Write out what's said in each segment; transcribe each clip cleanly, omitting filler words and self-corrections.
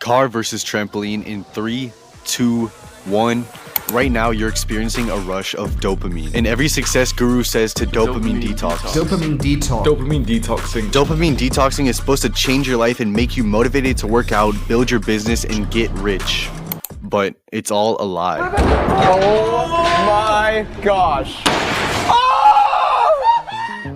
Car versus trampoline in 3, 2, 1. Right now, you're experiencing a rush of dopamine. And every success guru says to dopamine detox. Dopamine detox. Dopamine detoxing. Dopamine detoxing is supposed to change your life and make you motivated to work out, build your business, and get rich. But it's all a lie. Oh my gosh.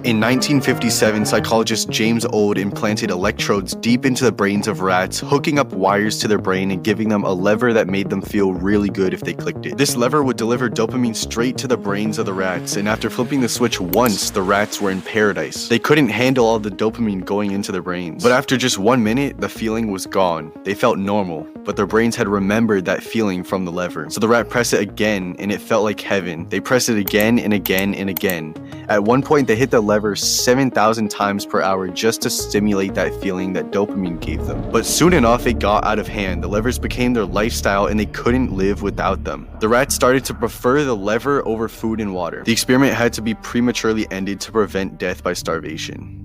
In 1957, psychologist James Old implanted electrodes deep into the brains of rats, hooking up wires to their brain and giving them a lever that made them feel really good if they clicked it. This lever would deliver dopamine straight to the brains of the rats, and after flipping the switch once, the rats were in paradise. They couldn't handle all the dopamine going into their brains. But after just 1 minute, the feeling was gone. They felt normal, but their brains had remembered that feeling from the lever. So the rat pressed it again, and it felt like heaven. They pressed it again and again and again. At one point, they hit the lever 7,000 times per hour just to stimulate that feeling that dopamine gave them. But soon enough, it got out of hand. The levers became their lifestyle and they couldn't live without them. The rats started to prefer the lever over food and water. The experiment had to be prematurely ended to prevent death by starvation.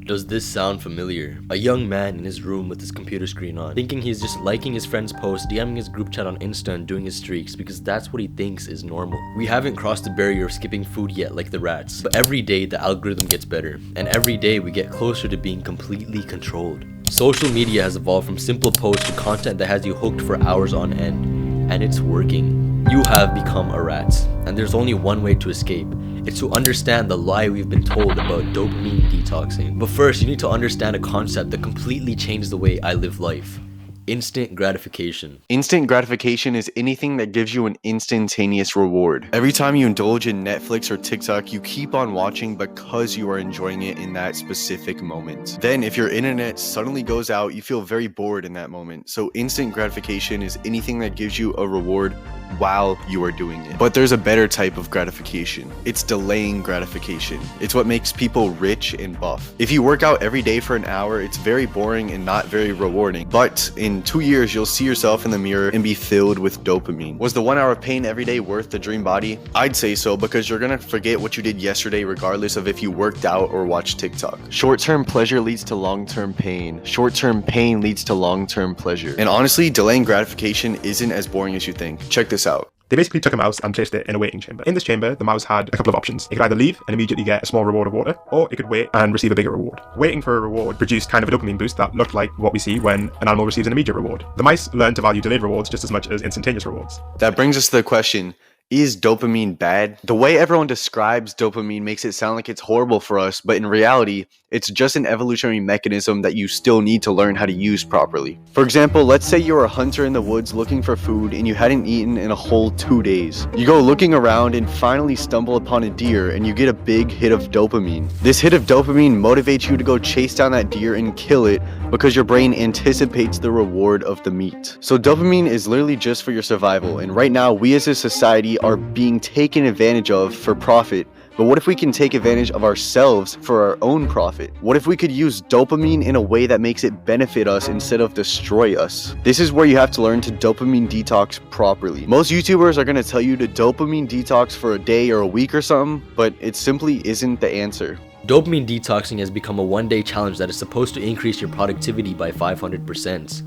Does this sound familiar? A young man in his room with his computer screen on, thinking he's just liking his friend's post, DMing his group chat on Insta and doing his streaks because that's what he thinks is normal. We haven't crossed the barrier of skipping food yet like the rats, but every day the algorithm gets better, and every day we get closer to being completely controlled. Social media has evolved from simple posts to content that has you hooked for hours on end, and it's working. You have become a rat, and there's only one way to escape. It's to understand the lie we've been told about dopamine detoxing. But first, you need to understand a concept that completely changed the way I live life. Instant gratification. Instant gratification is anything that gives you an instantaneous reward. Every time you indulge in Netflix or TikTok, you keep on watching because you are enjoying it in that specific moment. Then if your internet suddenly goes out, you feel very bored in that moment. So instant gratification is anything that gives you a reward while you are doing it. But there's a better type of gratification. It's delaying gratification. It's what makes people rich and buff. If you work out every day for an hour, it's very boring and not very rewarding. But in 2 years, you'll see yourself in the mirror and be filled with dopamine. Was the 1 hour of pain every day worth the dream body? I'd say so, because you're gonna forget what you did yesterday regardless of if you worked out or watched TikTok. Short-term pleasure leads to long-term pain. Short-term pain leads to long-term pleasure. And honestly, delaying gratification isn't as boring as you think. Check this out. They basically took a mouse and placed it in a waiting chamber. In this chamber, the mouse had a couple of options. It could either leave and immediately get a small reward of water, or it could wait and receive a bigger reward. Waiting for a reward produced kind of a dopamine boost that looked like what we see when an animal receives an immediate reward. The mice learned to value delayed rewards just as much as instantaneous rewards. That brings us to the question, is dopamine bad? The way everyone describes dopamine makes it sound like it's horrible for us, but in reality, it's just an evolutionary mechanism that you still need to learn how to use properly. For example, let's say you're a hunter in the woods looking for food and you hadn't eaten in a whole 2 days. You go looking around and finally stumble upon a deer and you get a big hit of dopamine. This hit of dopamine motivates you to go chase down that deer and kill it because your brain anticipates the reward of the meat. So dopamine is literally just for your survival, and right now we as a society are being taken advantage of for profit. But what if we can take advantage of ourselves for our own profit? What if we could use dopamine in a way that makes it benefit us instead of destroy us? This is where you have to learn to dopamine detox properly. Most YouTubers are going to tell you to dopamine detox for a day or a week or something, but it simply isn't the answer. Dopamine detoxing has become a one-day challenge that is supposed to increase your productivity by 500%.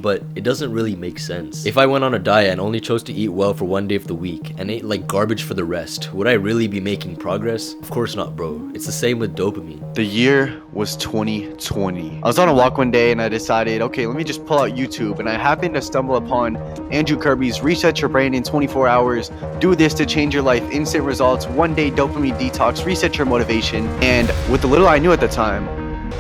But it doesn't really make sense. If I went on a diet and only chose to eat well for 1 day of the week and ate like garbage for the rest, would I really be making progress? Of course not, bro. It's the same with dopamine. The year was 2020. I was on a walk one day and I decided, okay, let me just pull out YouTube, and I happened to stumble upon Andrew Kirby's Reset Your Brain in 24 Hours, Do This to Change Your Life, Instant Results, 1 Day Dopamine Detox, Reset Your Motivation, and with the little I knew at the time,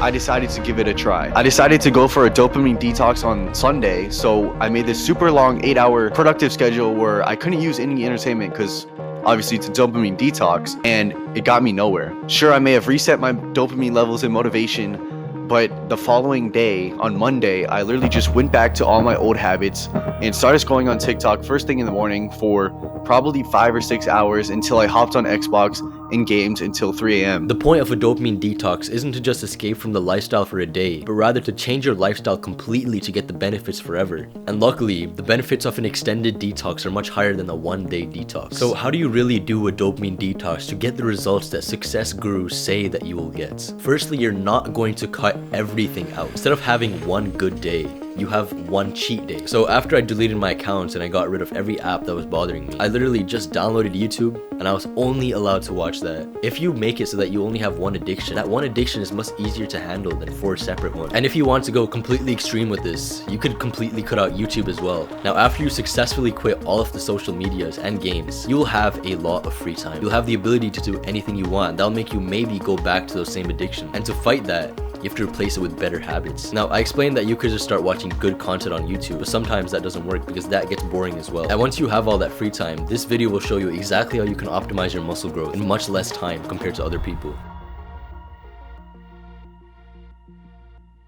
I decided to give it a try. I decided to go for a dopamine detox on Sunday, so I made this super long 8-hour productive schedule where I couldn't use any entertainment because obviously it's a dopamine detox, and it got me nowhere. Sure, I may have reset my dopamine levels and motivation, but the following day, on Monday, I literally just went back to all my old habits and started scrolling on TikTok first thing in the morning for probably 5 or 6 hours until I hopped on Xbox and games until 3 a.m. The point of a dopamine detox isn't to just escape from the lifestyle for a day, but rather to change your lifestyle completely to get the benefits forever. And luckily, the benefits of an extended detox are much higher than a 1-day detox. So how do you really do a dopamine detox to get the results that success gurus say that you will get? Firstly, you're not going to cut everything out. Instead of having one good day, you have one cheat day. So after I deleted my accounts and I got rid of every app that was bothering me, I literally just downloaded YouTube and I was only allowed to watch that. If you make it so that you only have one addiction, that one addiction is much easier to handle than 4 separate ones. And if you want to go completely extreme with this, you could completely cut out YouTube as well. Now, after you successfully quit all of the social medias and games, you will have a lot of free time. You'll have the ability to do anything you want. That'll make you maybe go back to those same addictions. And to fight that, you have to replace it with better habits. Now, I explained that you could just start watching good content on YouTube, but sometimes that doesn't work because that gets boring as well. And once you have all that free time, this video will show you exactly how you can optimize your muscle growth in much less time compared to other people.